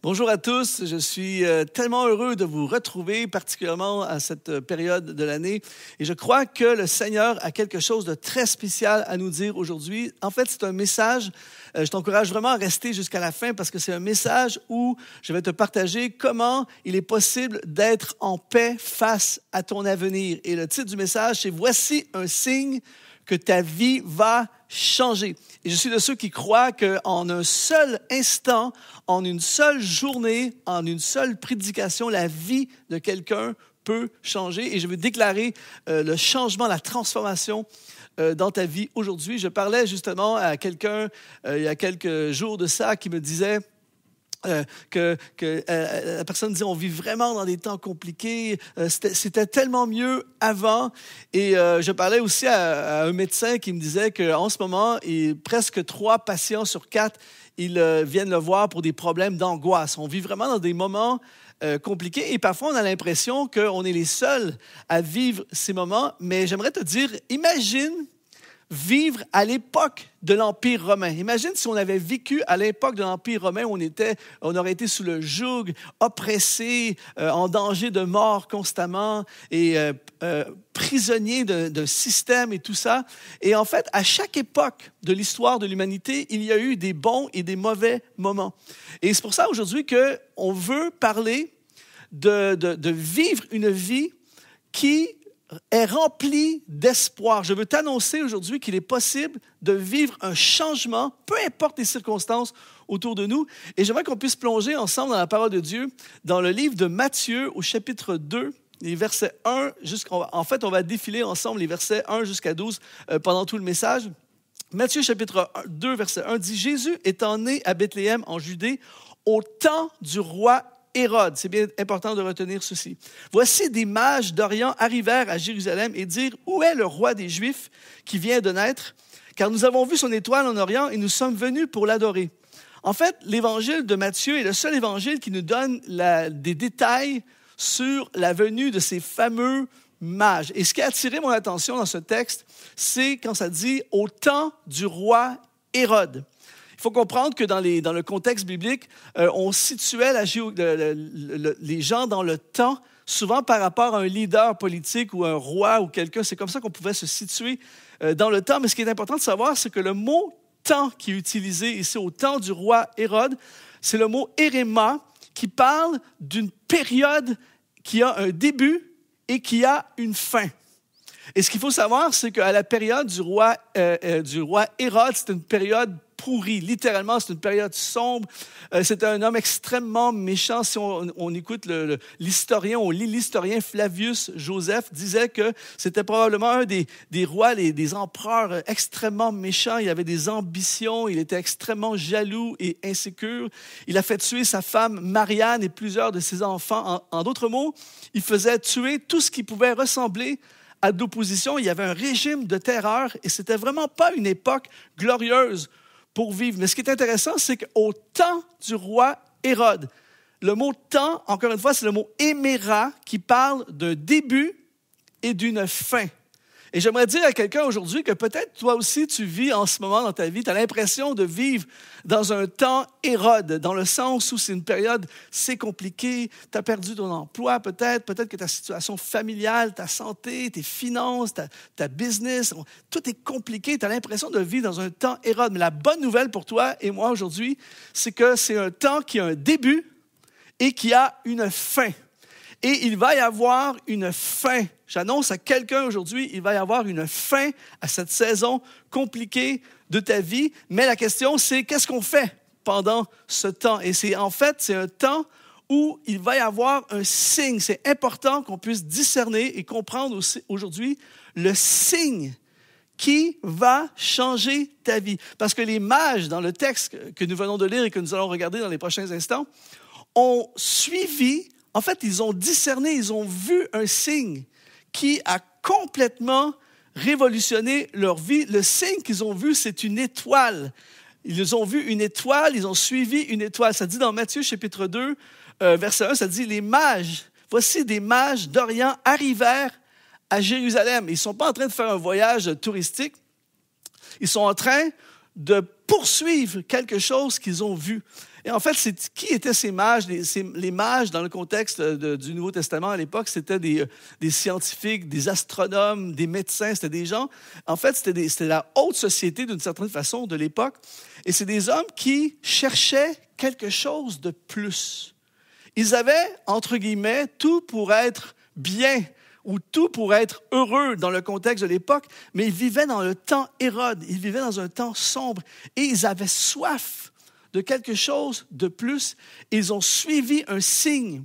Bonjour à tous, je suis tellement heureux de vous retrouver, particulièrement à cette période de l'année. Et je crois que le Seigneur a quelque chose de très spécial à nous dire aujourd'hui. En fait, c'est un message, je t'encourage vraiment à rester jusqu'à la fin parce que c'est un message où je vais te partager comment il est possible d'être en paix face à ton avenir. Et le titre du message, c'est « Voici un signe que ta vie va changer ». Et je suis de ceux qui croient qu'en un seul instant, en une seule journée, en une seule prédication, la vie de quelqu'un peut changer. Et je veux déclarer le changement, la transformation dans ta vie aujourd'hui. Je parlais justement à quelqu'un il y a quelques jours de ça qui me disait que la personne disait on vit vraiment dans des temps compliqués, c'était tellement mieux avant. Et je parlais aussi à un médecin qui me disait qu'en ce moment, presque 3 patients sur 4 ils viennent le voir pour des problèmes d'angoisse. On vit vraiment dans des moments compliqués et parfois on a l'impression qu'on est les seuls à vivre ces moments. Mais j'aimerais te dire, imagine vivre à l'époque de l'Empire romain. Imagine si on avait vécu à l'époque de l'Empire romain où on aurait été sous le joug, oppressé, en danger de mort constamment et prisonnier d'un système et tout ça. Et en fait, à chaque époque de l'histoire de l'humanité, il y a eu des bons et des mauvais moments. Et c'est pour ça aujourd'hui qu'on veut parler de vivre une vie qui est rempli d'espoir. Je veux t'annoncer aujourd'hui qu'il est possible de vivre un changement, peu importe les circonstances autour de nous. Et j'aimerais qu'on puisse plonger ensemble dans la parole de Dieu, dans le livre de Matthieu au chapitre 2, les versets 1 en fait, on va défiler ensemble les versets 1 jusqu'à 12 pendant tout le message. Matthieu chapitre 2, verset 1 dit « Jésus étant né à Bethléem en Judée, au temps du roi Hérode ». C'est bien important de retenir ceci. « Voici des mages d'Orient arrivèrent à Jérusalem et dirent « Où est le roi des Juifs qui vient de naître? Car nous avons vu son étoile en Orient et nous sommes venus pour l'adorer. » En fait, l'évangile de Matthieu est le seul évangile qui nous donne des détails sur la venue de ces fameux mages. Et ce qui a attiré mon attention dans ce texte, c'est quand ça dit « Au temps du roi Hérode ». Il faut comprendre que dans le contexte biblique, on situait les gens dans le temps, souvent par rapport à un leader politique ou un roi ou quelqu'un. C'est comme ça qu'on pouvait se situer dans le temps. Mais ce qui est important de savoir, c'est que le mot « temps » qui est utilisé ici au temps du roi Hérode, c'est le mot « éréma » qui parle d'une période qui a un début et qui a une fin. Et ce qu'il faut savoir, c'est qu'à la période du roi Hérode, c'était une période pourri. Littéralement, c'est une période sombre. C'était un homme extrêmement méchant. Si on écoute l'historien, on lit l'historien Flavius Joseph, disait que c'était probablement un des rois, des empereurs extrêmement méchants. Il avait des ambitions, il était extrêmement jaloux et insécure. Il a fait tuer sa femme Marianne et plusieurs de ses enfants. En d'autres mots, il faisait tuer tout ce qui pouvait ressembler à de l'opposition. Il y avait un régime de terreur et c'était vraiment pas une époque glorieuse pour vivre. Mais ce qui est intéressant, c'est qu'au temps du roi Hérode, le mot « temps », encore une fois, c'est le mot « éméra » qui parle d'un début et d'une fin. Et j'aimerais dire à quelqu'un aujourd'hui que peut-être toi aussi tu vis en ce moment dans ta vie, tu as l'impression de vivre dans un temps Hérode, dans le sens où c'est une période, c'est compliqué, tu as perdu ton emploi peut-être que ta situation familiale, ta santé, tes finances, ta business, tout est compliqué, tu as l'impression de vivre dans un temps Hérode. Mais la bonne nouvelle pour toi et moi aujourd'hui, c'est que c'est un temps qui a un début et qui a une fin. Et il va y avoir une fin. J'annonce à quelqu'un aujourd'hui, il va y avoir une fin à cette saison compliquée de ta vie. Mais la question, c'est qu'est-ce qu'on fait pendant ce temps? Et c'est un temps où il va y avoir un signe. C'est important qu'on puisse discerner et comprendre aussi aujourd'hui le signe qui va changer ta vie. Parce que les mages, dans le texte que nous venons de lire et que nous allons regarder dans les prochains instants, ont suivi. En fait, ils ont discerné, ils ont vu un signe qui a complètement révolutionné leur vie. Le signe qu'ils ont vu, c'est une étoile. Ils ont vu une étoile, ils ont suivi une étoile. Ça dit dans Matthieu chapitre 2, verset 1, ça dit « Les mages, voici des mages d'Orient arrivèrent à Jérusalem. » Ils ne sont pas en train de faire un voyage touristique. Ils sont en train de poursuivre quelque chose qu'ils ont vu. Et en fait, qui étaient ces mages? Les mages, dans le contexte du Nouveau Testament à l'époque, c'était des scientifiques, des astronomes, des médecins, c'était des gens. En fait, c'était la haute société d'une certaine façon de l'époque. Et c'est des hommes qui cherchaient quelque chose de plus. Ils avaient, entre guillemets, tout pour être bien ou tout pour être heureux dans le contexte de l'époque, mais ils vivaient dans le temps Hérode, ils vivaient dans un temps sombre et ils avaient soif de quelque chose de plus. Ils ont suivi un signe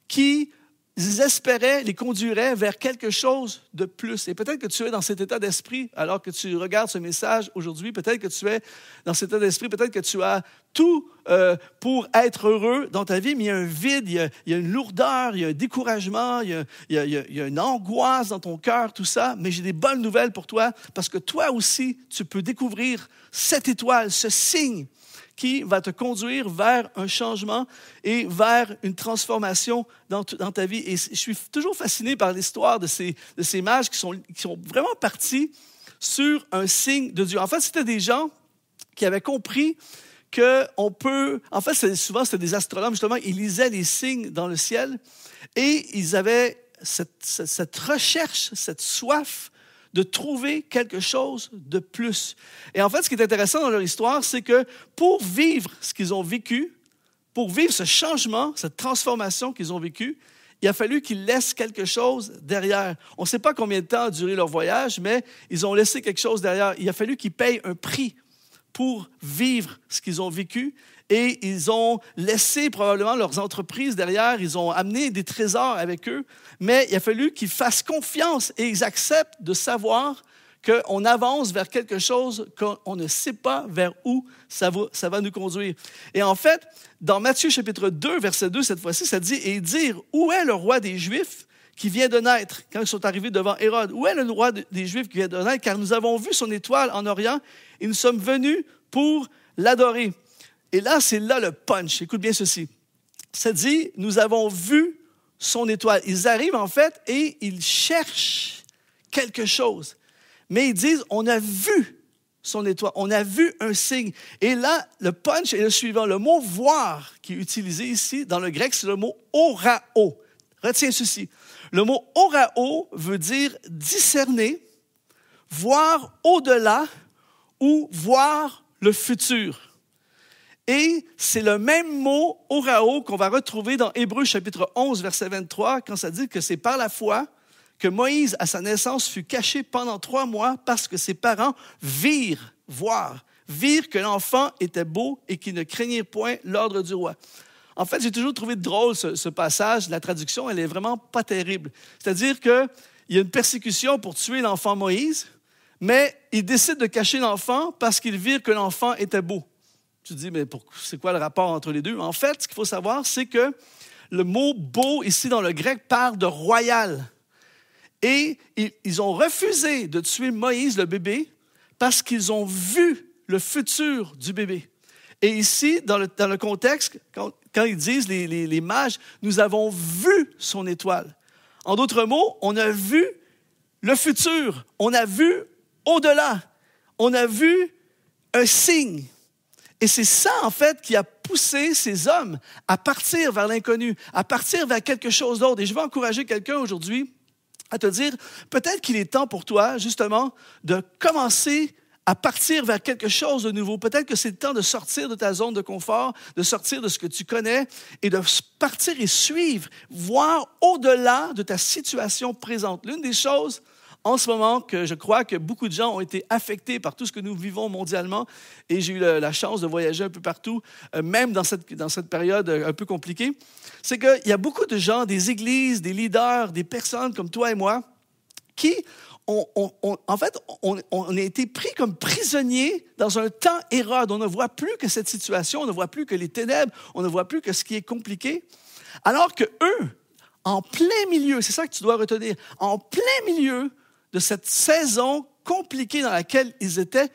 qui, ils espéraient, les conduirait vers quelque chose de plus. Et peut-être que tu es dans cet état d'esprit alors que tu regardes ce message aujourd'hui. Peut-être que tu es dans cet état d'esprit. Peut-être que tu as tout pour être heureux dans ta vie, mais il y a un vide, il y a une lourdeur, il y a un découragement, il y a une angoisse dans ton cœur, tout ça. Mais j'ai des bonnes nouvelles pour toi parce que toi aussi, tu peux découvrir cette étoile, ce signe qui va te conduire vers un changement et vers une transformation dans ta vie. Et je suis toujours fasciné par l'histoire de ces mages qui sont vraiment partis sur un signe de Dieu. En fait, c'était des gens qui avaient compris qu'on peut... En fait, c'était des astronomes, justement, ils lisaient les signes dans le ciel et ils avaient cette recherche, cette soif de trouver quelque chose de plus. Et en fait, ce qui est intéressant dans leur histoire, c'est que pour vivre ce qu'ils ont vécu, pour vivre ce changement, cette transformation qu'ils ont vécue, il a fallu qu'ils laissent quelque chose derrière. On ne sait pas combien de temps a duré leur voyage, mais ils ont laissé quelque chose derrière. Il a fallu qu'ils payent un prix pour vivre ce qu'ils ont vécu. Et ils ont laissé probablement leurs entreprises derrière, ils ont amené des trésors avec eux, mais il a fallu qu'ils fassent confiance et ils acceptent de savoir qu'on avance vers quelque chose qu'on ne sait pas vers où ça va nous conduire. Et en fait, dans Matthieu chapitre 2, verset 2, cette fois-ci, ça dit « Et dire, où est le roi des Juifs qui vient de naître? » Quand ils sont arrivés devant Hérode, « Où est le roi des Juifs qui vient de naître? Car nous avons vu son étoile en Orient et nous sommes venus pour l'adorer. » Et là, c'est là le punch. Écoute bien ceci. Ça dit, nous avons vu son étoile. Ils arrivent en fait et ils cherchent quelque chose. Mais ils disent, on a vu son étoile, on a vu un signe. Et là, le punch est le suivant. Le mot « voir » qui est utilisé ici dans le grec, c'est le mot « orao ». Retiens ceci. Le mot « orao » veut dire discerner, voir au-delà ou voir le futur. Et c'est le même mot « orao » qu'on va retrouver dans Hébreux chapitre 11, verset 23, quand ça dit que c'est par la foi que Moïse, à sa naissance, fut caché pendant 3 mois parce que ses parents virent que l'enfant était beau et qu'ils ne craignirent point l'ordre du roi. En fait, j'ai toujours trouvé drôle ce passage. La traduction, elle est vraiment pas terrible. C'est-à-dire qu'il y a une persécution pour tuer l'enfant Moïse, mais ils décident de cacher l'enfant parce qu'ils virent que l'enfant était beau. Tu te dis, mais c'est quoi le rapport entre les deux? En fait, ce qu'il faut savoir, c'est que le mot « beau » ici dans le grec parle de royal. Et ils ont refusé de tuer Moïse, le bébé, parce qu'ils ont vu le futur du bébé. Et ici, dans le contexte, quand ils disent, les mages, nous avons vu son étoile. En d'autres mots, on a vu le futur, on a vu au-delà, on a vu un signe. Et c'est ça, en fait, qui a poussé ces hommes à partir vers l'inconnu, à partir vers quelque chose d'autre. Et je veux encourager quelqu'un aujourd'hui à te dire, peut-être qu'il est temps pour toi, justement, de commencer à partir vers quelque chose de nouveau. Peut-être que c'est le temps de sortir de ta zone de confort, de sortir de ce que tu connais et de partir et suivre, voir au-delà de ta situation présente. L'une des choses en ce moment que je crois que beaucoup de gens ont été affectés par tout ce que nous vivons mondialement, et j'ai eu la chance de voyager un peu partout, même dans cette période un peu compliquée, c'est qu'il y a beaucoup de gens, des églises, des leaders, des personnes comme toi et moi, qui on a été pris comme prisonniers dans un temps Hérode. On ne voit plus que cette situation, on ne voit plus que les ténèbres, on ne voit plus que ce qui est compliqué, alors que eux, en plein milieu, c'est ça que tu dois retenir, en plein milieu de cette saison compliquée dans laquelle ils étaient,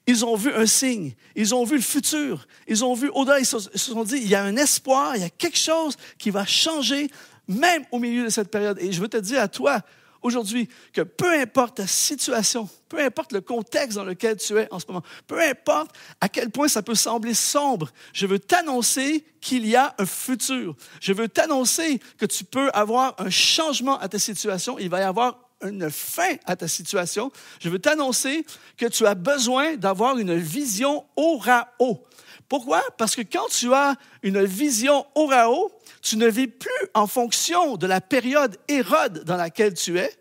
ils ont vu un signe, ils ont vu le futur, ils ont vu au-delà, ils se sont dit, il y a un espoir, il y a quelque chose qui va changer, même au milieu de cette période. Et je veux te dire à toi, aujourd'hui que peu importe ta situation, peu importe le contexte dans lequel tu es en ce moment, peu importe à quel point ça peut sembler sombre, je veux t'annoncer qu'il y a un futur. Je veux t'annoncer que tu peux avoir un changement à ta situation. Il va y avoir une fin à ta situation. Je veux t'annoncer que tu as besoin d'avoir une vision orao. Pourquoi? Parce que quand tu as une vision orao, tu ne vis plus en fonction de la période Hérode dans laquelle tu es,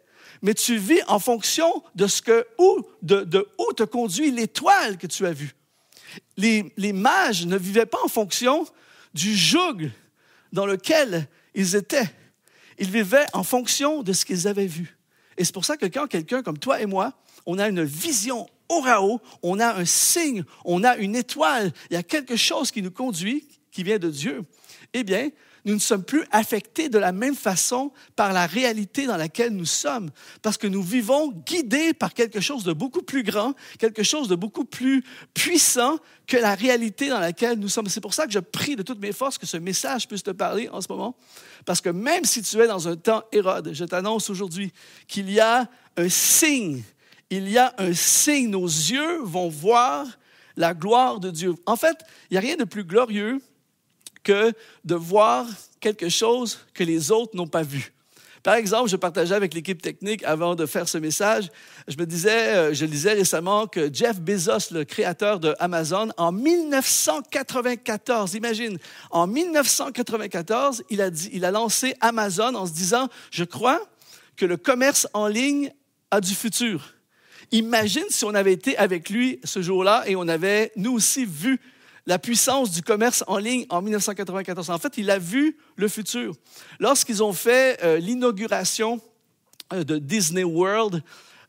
mais tu vis en fonction de où te conduit l'étoile que tu as vue. Les mages ne vivaient pas en fonction du joug dans lequel ils étaient. Ils vivaient en fonction de ce qu'ils avaient vu. Et c'est pour ça que quand quelqu'un comme toi et moi, on a une vision orao, on a un signe, on a une étoile, il y a quelque chose qui nous conduit, qui vient de Dieu, eh bien, nous ne sommes plus affectés de la même façon par la réalité dans laquelle nous sommes, parce que nous vivons guidés par quelque chose de beaucoup plus grand, quelque chose de beaucoup plus puissant que la réalité dans laquelle nous sommes. C'est pour ça que je prie de toutes mes forces que ce message puisse te parler en ce moment, parce que même si tu es dans un temps Hérode, je t'annonce aujourd'hui qu'il y a un signe. Il y a un signe, nos yeux vont voir la gloire de Dieu. En fait, il n'y a rien de plus glorieux que de voir quelque chose que les autres n'ont pas vu. Par exemple, je partageais avec l'équipe technique avant de faire ce message, je lisais récemment que Jeff Bezos, le créateur de Amazon, en 1994, imagine, en 1994, il a lancé Amazon en se disant, je crois que le commerce en ligne a du futur. Imagine si on avait été avec lui ce jour-là et on avait, nous aussi, vu la puissance du commerce en ligne en 1994. En fait, il a vu le futur. Lorsqu'ils ont fait l'inauguration de Disney World,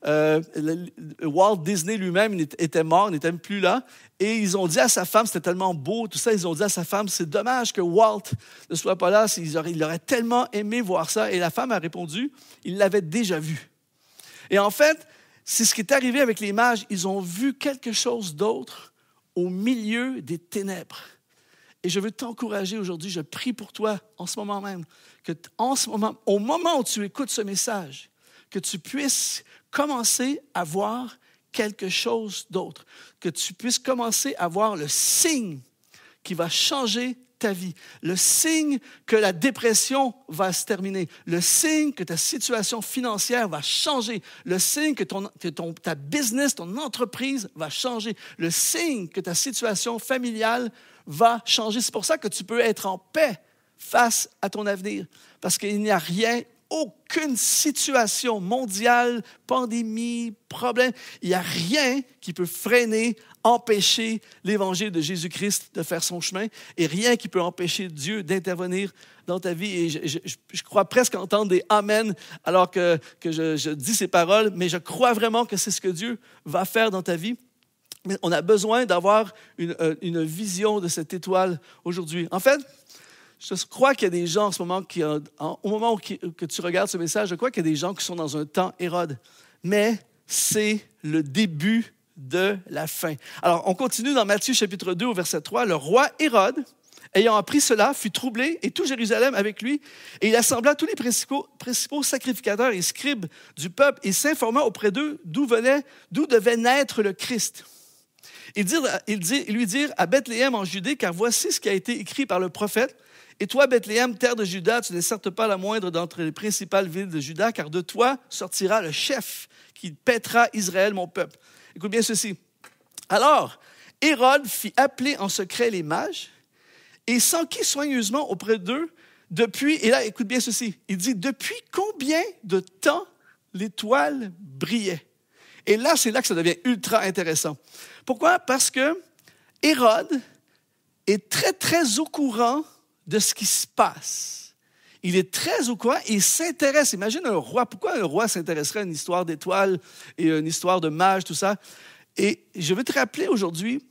Walt Disney lui-même était mort, n'était même plus là. Et ils ont dit à sa femme, c'était tellement beau, tout ça, ils ont dit à sa femme, c'est dommage que Walt ne soit pas là, il aurait tellement aimé voir ça. Et la femme a répondu, il l'avait déjà vu. Et en fait, c'est ce qui est arrivé avec les mages. Ils ont vu quelque chose d'autre au milieu des ténèbres. Et je veux t'encourager aujourd'hui, je prie pour toi en ce moment même, au moment où tu écoutes ce message, que tu puisses commencer à voir quelque chose d'autre, que tu puisses commencer à voir le signe qui va changer ta vie, le signe que la dépression va se terminer, le signe que ta situation financière va changer, le signe que ta business, ton entreprise va changer, le signe que ta situation familiale va changer. C'est pour ça que tu peux être en paix face à ton avenir, parce qu'il n'y a rien, aucune situation mondiale, pandémie, problème, il n'y a rien qui peut freiner, empêcher l'Évangile de Jésus-Christ de faire son chemin et rien qui peut empêcher Dieu d'intervenir dans ta vie. Et je crois presque entendre des « Amen » alors que je dis ces paroles, mais je crois vraiment que c'est ce que Dieu va faire dans ta vie. Mais on a besoin d'avoir une vision de cette étoile aujourd'hui. En fait, je crois qu'il y a des gens en ce moment au moment que tu regardes ce message, je crois qu'il y a des gens qui sont dans un temps Hérode. Mais c'est le début de la fin. Alors, on continue dans Matthieu chapitre 2 au verset 3. Le roi Hérode, ayant appris cela, fut troublé et tout Jérusalem avec lui. Et il assembla tous les principaux sacrificateurs et scribes du peuple et s'informa auprès d'eux d'où devait naître le Christ. Ils lui dirent à Bethléem en Judée, car voici ce qui a été écrit par le prophète. Et toi, Bethléem, terre de Juda, tu n'es certes pas la moindre d'entre les principales villes de Juda, car de toi sortira le chef qui paîtra Israël, mon peuple. Écoute bien ceci. Alors, Hérode fit appeler en secret les mages et s'enquit soigneusement auprès d'eux et là, écoute bien ceci, il dit, depuis combien de temps l'étoile brillait? Et là, c'est là que ça devient ultra intéressant. Pourquoi? Parce que Hérode est très, très au courant de ce qui se passe. Il est très au courant et il s'intéresse. Imagine un roi. Pourquoi un roi s'intéresserait à une histoire d'étoiles et une histoire de mages, tout ça? Et je veux te rappeler aujourd'hui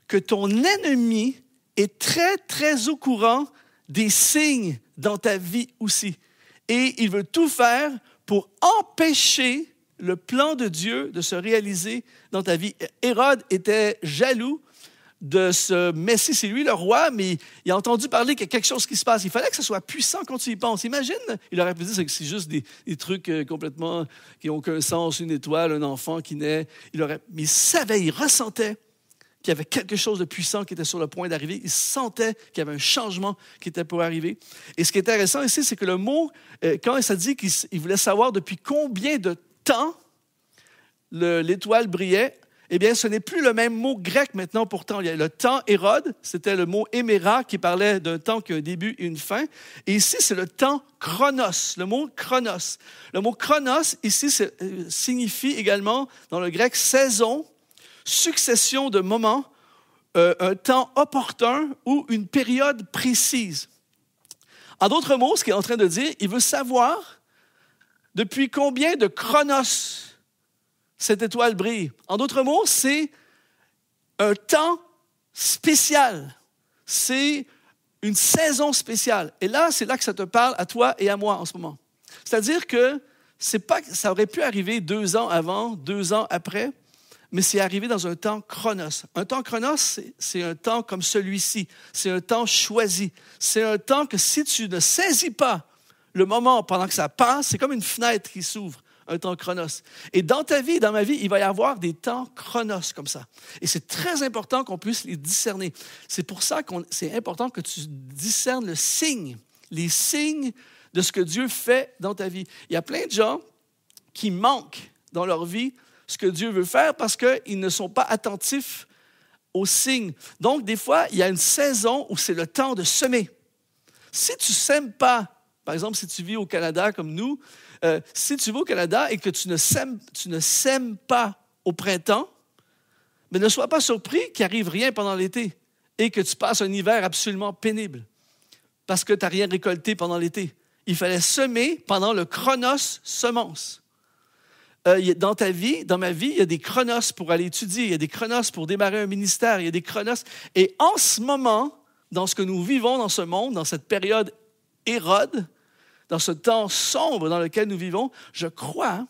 que ton ennemi est très, très au courant des signes dans ta vie aussi. Et il veut tout faire pour empêcher le plan de Dieu de se réaliser dans ta vie. Hérode était jaloux de ce Messie. C'est lui le roi, mais il a entendu parler qu'il y a quelque chose qui se passe. Il fallait que ce soit puissant quand tu y penses. Imagine, il aurait pu dire que c'est juste des trucs complètement qui n'ont aucun sens, une étoile, un enfant qui naît. Mais il savait, il ressentait qu'il y avait quelque chose de puissant qui était sur le point d'arriver. Il sentait qu'il y avait un changement qui était pour arriver. Et ce qui est intéressant ici, c'est que le mot, quand ça dit qu'il voulait savoir depuis combien de temps l'étoile brillait, eh bien, ce n'est plus le même mot grec maintenant pour temps. Il y a le temps Hérode, c'était le mot héméra qui parlait d'un temps qui a un début et une fin. Et ici, c'est le temps chronos, le mot chronos. Le mot chronos, ici, signifie également, dans le grec, saison, succession de moments, un temps opportun ou une période précise. En d'autres mots, ce qu'il est en train de dire, il veut savoir depuis combien de chronos cette étoile brille. En d'autres mots, c'est un temps spécial. C'est une saison spéciale. Et là, c'est là que ça te parle à toi et à moi en ce moment. C'est-à-dire que ça aurait pu arriver 2 ans avant, 2 ans après, mais c'est arrivé dans un temps chronos. Un temps chronos, c'est un temps comme celui-ci. C'est un temps choisi. C'est un temps que si tu ne saisis pas le moment pendant que ça passe, c'est comme une fenêtre qui s'ouvre, un temps chronos. Et dans ta vie, dans ma vie, il va y avoir des temps chronos comme ça. Et c'est très important qu'on puisse les discerner. C'est pour ça que c'est important que tu discernes le signe, les signes de ce que Dieu fait dans ta vie. Il y a plein de gens qui manquent dans leur vie ce que Dieu veut faire parce qu'ils ne sont pas attentifs aux signes. Donc, des fois, il y a une saison où c'est le temps de semer. Si tu ne sèmes pas, par exemple, si tu vis au Canada comme nous, si tu vas au Canada et que tu ne sèmes pas au printemps, mais ne sois pas surpris qu'il n'arrive rien pendant l'été et que tu passes un hiver absolument pénible parce que tu n'as rien récolté pendant l'été. Il fallait semer pendant le chronos semence. Dans ta vie, dans ma vie, il y a des chronos pour aller étudier, il y a des chronos pour démarrer un ministère, il y a des chronos. Et en ce moment, dans ce que nous vivons dans ce monde, dans cette période Hérode, dans ce temps sombre dans lequel nous vivons, je crois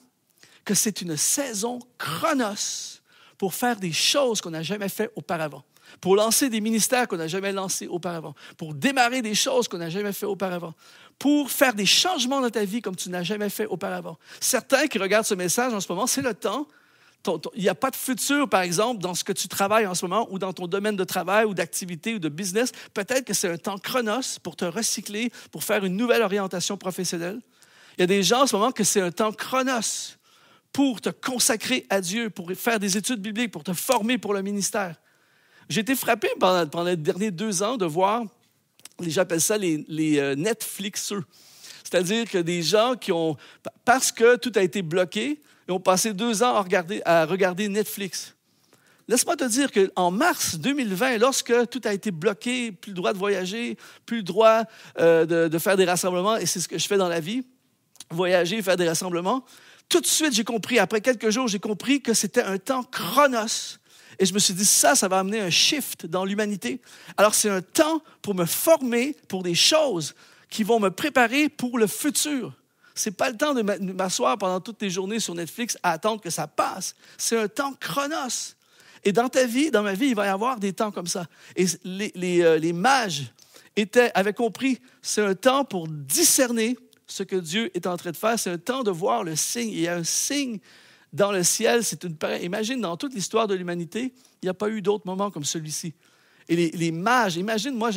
que c'est une saison chronos pour faire des choses qu'on n'a jamais fait auparavant, pour lancer des ministères qu'on n'a jamais lancés auparavant, pour démarrer des choses qu'on n'a jamais fait auparavant, pour faire des changements dans ta vie comme tu n'as jamais fait auparavant. Certains qui regardent ce message en ce moment, c'est le temps. Il n'y a pas de futur, par exemple, dans ce que tu travailles en ce moment ou dans ton domaine de travail ou d'activité ou de business. Peut-être que c'est un temps chronos pour te recycler, pour faire une nouvelle orientation professionnelle. Il y a des gens en ce moment que c'est un temps chronos pour te consacrer à Dieu, pour faire des études bibliques, pour te former pour le ministère. J'ai été frappé pendant les derniers 2 ans de voir, j'appelle ça les Netflixeux. C'est-à-dire que des gens qui ont, parce que tout a été bloqué, ils ont passé 2 ans à regarder Netflix. Laisse-moi te dire qu'en mars 2020, lorsque tout a été bloqué, plus le droit de voyager, plus le droit de faire des rassemblements, et c'est ce que je fais dans la vie, voyager, faire des rassemblements, tout de suite, j'ai compris, après quelques jours, j'ai compris que c'était un temps chronos. Et je me suis dit, ça va amener un shift dans l'humanité. Alors, c'est un temps pour me former pour des choses qui vont me préparer pour le futur. Ce n'est pas le temps de m'asseoir pendant toutes les journées sur Netflix à attendre que ça passe. C'est un temps chronos. Et dans ta vie, dans ma vie, il va y avoir des temps comme ça. Et les mages avaient compris, c'est un temps pour discerner ce que Dieu est en train de faire. C'est un temps de voir le signe. Il y a un signe dans le ciel. Imagine, dans toute l'histoire de l'humanité, il n'y a pas eu d'autre moment comme celui-ci. Et les mages, imagine, moi,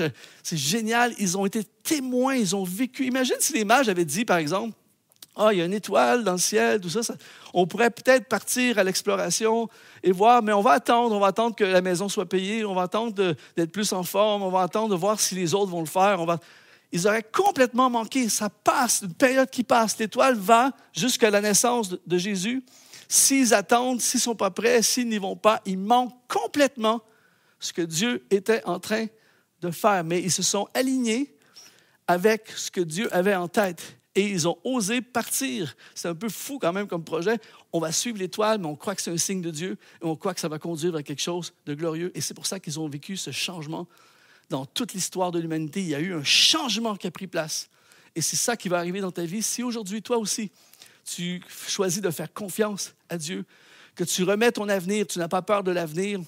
c'est génial, ils ont été témoins, ils ont vécu. Imagine si les mages avaient dit, par exemple, il y a une étoile dans le ciel, tout ça, on pourrait peut-être partir à l'exploration et voir, mais on va attendre que la maison soit payée, on va attendre d'être plus en forme, on va attendre de voir si les autres vont le faire. Ils auraient complètement manqué. Ça passe, une période qui passe. L'étoile va jusqu'à la naissance de Jésus. S'ils attendent, s'ils ne sont pas prêts, s'ils n'y vont pas, ils manquent complètement ce que Dieu était en train de faire. Mais ils se sont alignés avec ce que Dieu avait en tête. Et ils ont osé partir. C'est un peu fou quand même comme projet. On va suivre l'étoile, mais on croit que c'est un signe de Dieu. Et on croit que ça va conduire vers quelque chose de glorieux. Et c'est pour ça qu'ils ont vécu ce changement. Dans toute l'histoire de l'humanité, il y a eu un changement qui a pris place. Et c'est ça qui va arriver dans ta vie. Si aujourd'hui, toi aussi, tu choisis de faire confiance à Dieu, que tu remets ton avenir, tu n'as pas peur de l'avenir,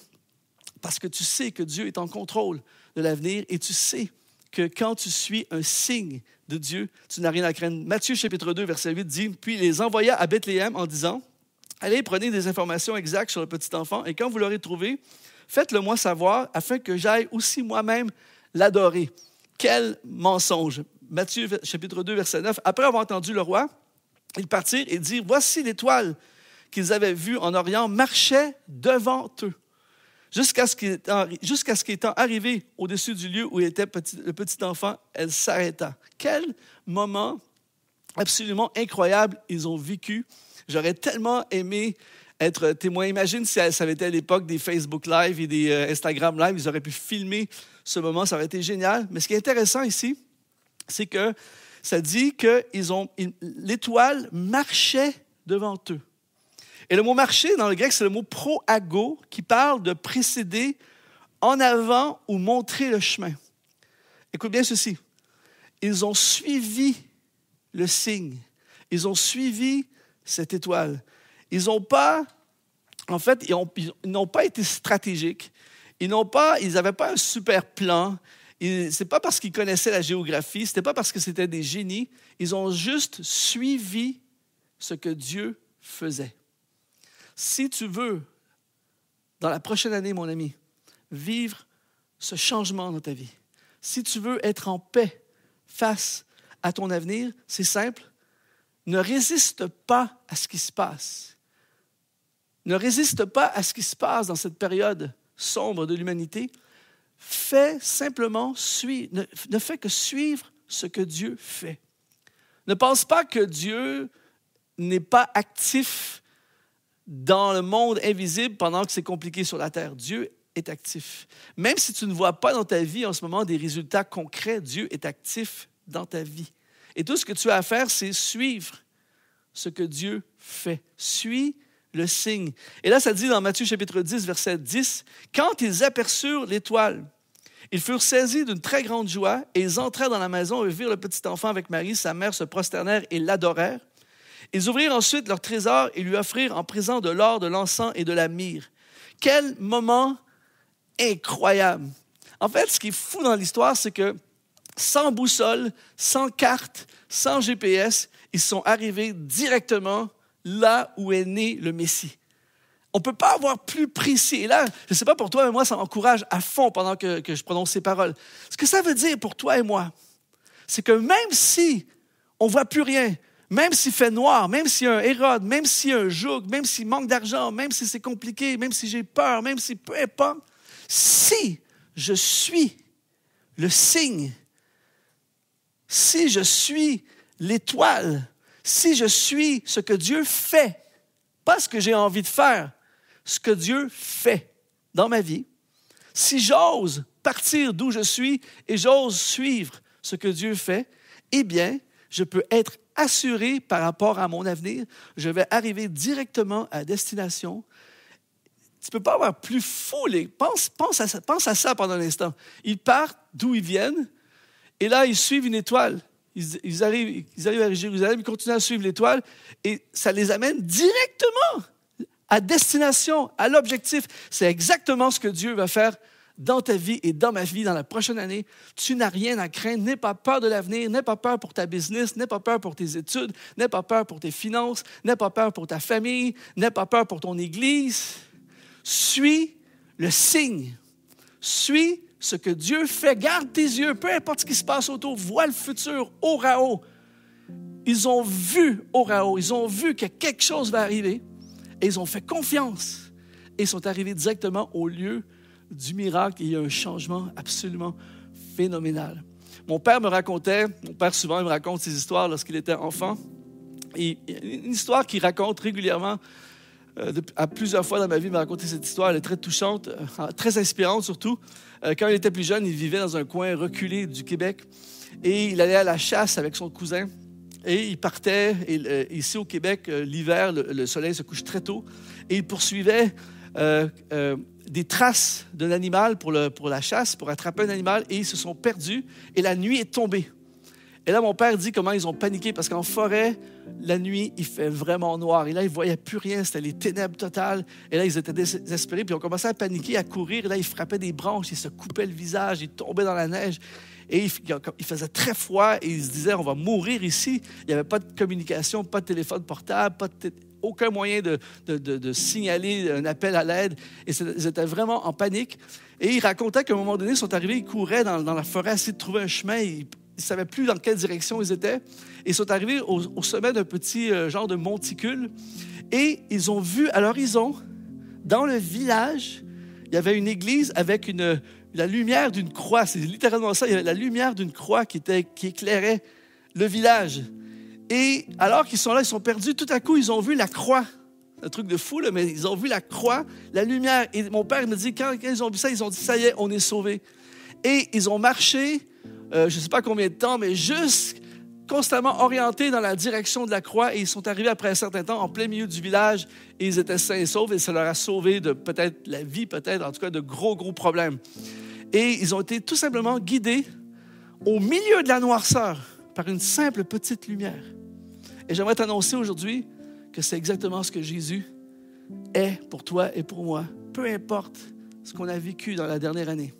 Parce que tu sais que Dieu est en contrôle de l'avenir et tu sais que quand tu suis un signe de Dieu, tu n'as rien à craindre. Matthieu chapitre 2, verset 8 dit « Puis il les envoya à Bethléem en disant, allez, prenez des informations exactes sur le petit enfant et quand vous l'aurez trouvé, faites-le-moi savoir afin que j'aille aussi moi-même l'adorer. » Quel mensonge! Matthieu chapitre 2, verset 9. Après avoir entendu le roi, ils partirent et dirent, voici l'étoile qu'ils avaient vue en Orient marchait devant eux. Jusqu'à ce qu'étant arrivé au-dessus du lieu où était le petit enfant, elle s'arrêta. Quel moment absolument incroyable ils ont vécu. J'aurais tellement aimé être témoin. Imagine si ça avait été à l'époque des Facebook Live et des Instagram Live, ils auraient pu filmer ce moment, ça aurait été génial. Mais ce qui est intéressant ici, c'est que ça dit que l'étoile marchait devant eux. Et le mot « marcher » dans le grec, c'est le mot « proago » qui parle de précéder, en avant ou montrer le chemin. Écoute bien ceci. Ils ont suivi le signe. Ils ont suivi cette étoile. Ils n'ont pas été stratégiques. Ils n'avaient pas un super plan. Ce n'est pas parce qu'ils connaissaient la géographie. Ce n'était pas parce que c'était des génies. Ils ont juste suivi ce que Dieu faisait. Si tu veux, dans la prochaine année, mon ami, vivre ce changement dans ta vie, si tu veux être en paix face à ton avenir, c'est simple, ne résiste pas à ce qui se passe. Ne résiste pas à ce qui se passe dans cette période sombre de l'humanité. Ne fais que suivre ce que Dieu fait. Ne pense pas que Dieu n'est pas actif dans le monde invisible pendant que c'est compliqué sur la terre. Dieu est actif. Même si tu ne vois pas dans ta vie en ce moment des résultats concrets, Dieu est actif dans ta vie. Et tout ce que tu as à faire, c'est suivre ce que Dieu fait. Suis le signe. Et là, ça dit dans Matthieu chapitre 10, verset 10, « Quand ils aperçurent l'étoile, ils furent saisis d'une très grande joie et ils entrèrent dans la maison et virent le petit enfant avec Marie, sa mère, se prosternèrent et l'adorèrent. Ils ouvrirent ensuite leur trésor et lui offrirent en présent de l'or, de l'encens et de la myrrhe. » Quel moment incroyable! En fait, ce qui est fou dans l'histoire, c'est que sans boussole, sans carte, sans GPS, ils sont arrivés directement là où est né le Messie. On ne peut pas avoir plus précis. Et là, je ne sais pas pour toi, mais moi, ça m'encourage à fond pendant que je prononce ces paroles. Ce que ça veut dire pour toi et moi, c'est que même si on ne voit plus rien, même s'il fait noir, même s'il y a un Hérode, même s'il y a un joug, même s'il manque d'argent, même si c'est compliqué, même si j'ai peur, même si peu importe, si je suis le signe, si je suis l'étoile, si je suis ce que Dieu fait, pas ce que j'ai envie de faire, ce que Dieu fait dans ma vie, si j'ose partir d'où je suis et j'ose suivre ce que Dieu fait, eh bien, je peux être assuré par rapport à mon avenir. Je vais arriver directement à destination. Tu ne peux pas avoir plus fou. Pense à ça pendant un instant. Ils partent d'où ils viennent et là, ils suivent une étoile. Ils arrivent à Jérusalem, ils continuent à suivre l'étoile et ça les amène directement à destination, à l'objectif. C'est exactement ce que Dieu va faire dans ta vie et dans ma vie dans la prochaine année. Tu n'as rien à craindre. N'aie pas peur de l'avenir. N'aie pas peur pour ta business. N'aie pas peur pour tes études. N'aie pas peur pour tes finances. N'aie pas peur pour ta famille. N'aie pas peur pour ton église. Suis le signe. Suis ce que Dieu fait. Garde tes yeux. Peu importe ce qui se passe autour. Vois le futur au Rao. Ils ont vu au Rao. Ils ont vu que quelque chose va arriver. Et ils ont fait confiance. Et ils sont arrivés directement au lieu du miracle. Et il y a un changement absolument phénoménal. Mon père souvent il me raconte ses histoires lorsqu'il était enfant. Et une histoire qu'il raconte régulièrement, à plusieurs fois dans ma vie, il m'a raconté cette histoire. Elle est très touchante, très inspirante surtout. Quand il était plus jeune, il vivait dans un coin reculé du Québec. Et il allait à la chasse avec son cousin. Et il partait, ici au Québec, l'hiver, le soleil se couche très tôt. Et il poursuivait des traces d'un animal pour la chasse, pour attraper un animal. Et ils se sont perdus. Et la nuit est tombée. Et là, mon père dit comment ils ont paniqué parce qu'en forêt, la nuit, il fait vraiment noir. Et là, ils ne voyaient plus rien. C'était les ténèbres totales. Et là, ils étaient désespérés. Puis ils ont commencé à paniquer, à courir. Et là, ils frappaient des branches. Ils se coupaient le visage. Ils tombaient dans la neige. Et il faisait très froid. Et ils se disaient, on va mourir ici. Il n'y avait pas de communication, pas de téléphone portable, aucun moyen de signaler un appel à l'aide. Et ils étaient vraiment en panique. Et ils racontaient qu'à un moment donné, ils sont arrivés, ils couraient dans la forêt, essayer de trouver un chemin. Ils ne savaient plus dans quelle direction ils étaient. Et ils sont arrivés au sommet d'un petit genre de monticule. Et ils ont vu à l'horizon, dans le village, il y avait une église avec la lumière d'une croix. C'est littéralement ça. Il y avait la lumière d'une croix qui éclairait le village. Et alors qu'ils sont là, ils sont perdus. Tout à coup, ils ont vu la croix. C'est un truc de fou, là, mais ils ont vu la croix, la lumière. Et mon père me dit, quand ils ont vu ça, ils ont dit, ça y est, on est sauvés. Et ils ont marché, je ne sais pas combien de temps, mais juste constamment orientés dans la direction de la croix. Et ils sont arrivés après un certain temps en plein milieu du village. Et ils étaient sains et saufs. Et ça leur a sauvé de peut-être la vie, peut-être, en tout cas, de gros problèmes. Et ils ont été tout simplement guidés au milieu de la noirceur par une simple petite lumière. Et j'aimerais t'annoncer aujourd'hui que c'est exactement ce que Jésus est pour toi et pour moi. Peu importe ce qu'on a vécu dans la dernière année.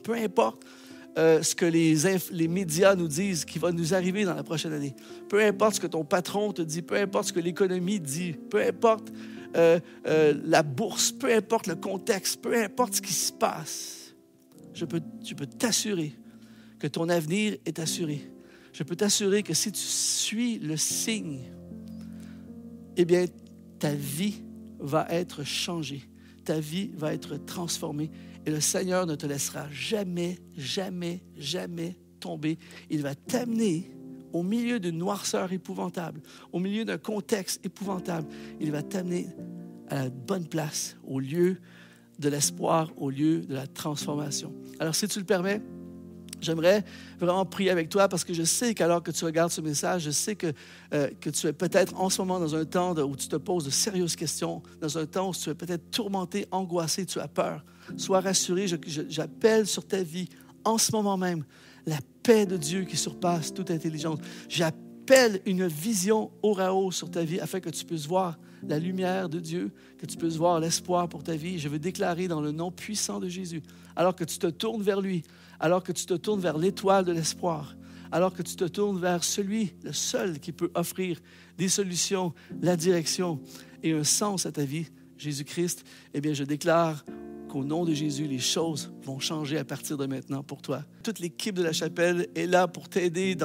Peu importe ce que les médias nous disent qui va nous arriver dans la prochaine année. Peu importe ce que ton patron te dit. Peu importe ce que l'économie dit. Peu importe la bourse. Peu importe le contexte. Peu importe ce qui se passe. Je peux t'assurer que ton avenir est assuré. Je peux t'assurer que si tu suis le signe, eh bien, ta vie va être changée. Ta vie va être transformée. Et le Seigneur ne te laissera jamais tomber. Il va t'amener au milieu d'une noirceur épouvantable, au milieu d'un contexte épouvantable. Il va t'amener à la bonne place, au lieu de l'espoir, au lieu de la transformation. Alors, si tu le permets, j'aimerais vraiment prier avec toi parce que je sais qu'alors que tu regardes ce message, je sais que tu es peut-être en ce moment dans un temps où tu te poses de sérieuses questions, dans un temps où tu es peut-être tourmenté, angoissé, tu as peur. Sois rassuré, j'appelle sur ta vie en ce moment même la paix de Dieu qui surpasse toute intelligence. J'appelle une vision orao sur ta vie afin que tu puisses voir la lumière de Dieu, que tu puisses voir l'espoir pour ta vie. Je veux déclarer dans le nom puissant de Jésus, alors que tu te tournes vers lui, alors que tu te tournes vers l'étoile de l'espoir, alors que tu te tournes vers celui, le seul qui peut offrir des solutions, la direction et un sens à ta vie, Jésus-Christ, eh bien, je déclare qu'au nom de Jésus, les choses vont changer à partir de maintenant pour toi. Toute l'équipe de la chapelle est là pour t'aider,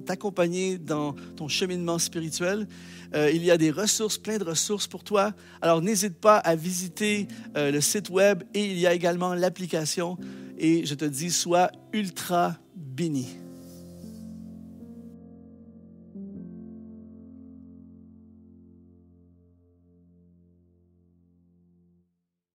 t'accompagner dans ton cheminement spirituel. Il y a des ressources, plein de ressources pour toi. Alors, n'hésite pas à visiter le site web et il y a également l'application. Et je te dis, sois ultra béni.